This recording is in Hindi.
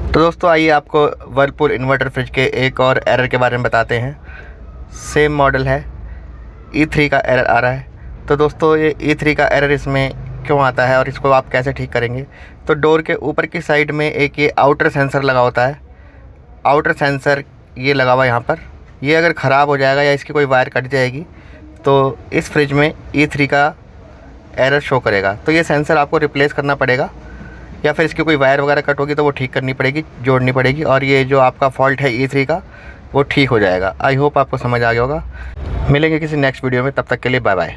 तो दोस्तों आइए आपको वर्लपूल इन्वर्टर फ्रिज के एक और एरर के बारे में बताते हैं। सेम मॉडल है, E3 का एरर आ रहा है। तो दोस्तों ये E3 का एरर इसमें क्यों आता है और इसको आप कैसे ठीक करेंगे। तो डोर के ऊपर की साइड में एक ये आउटर सेंसर लगा होता है। आउटर सेंसर ये लगा हुआ है यहाँ पर। ये अगर ख़राब हो जाएगा या इसकी कोई वायर कट जाएगी तो इस फ्रिज में E3 का एरर शो करेगा। तो ये सेंसर आपको रिप्लेस करना पड़ेगा या फिर इसकी कोई वायर वगैरह कट होगी तो वो ठीक करनी पड़ेगी, जोड़नी पड़ेगी, और ये जो आपका फ़ॉल्ट है E3 का वो ठीक हो जाएगा। आई होप आपको समझ आ गया होगा। मिलेंगे किसी नेक्स्ट वीडियो में, तब तक के लिए बाय बाय।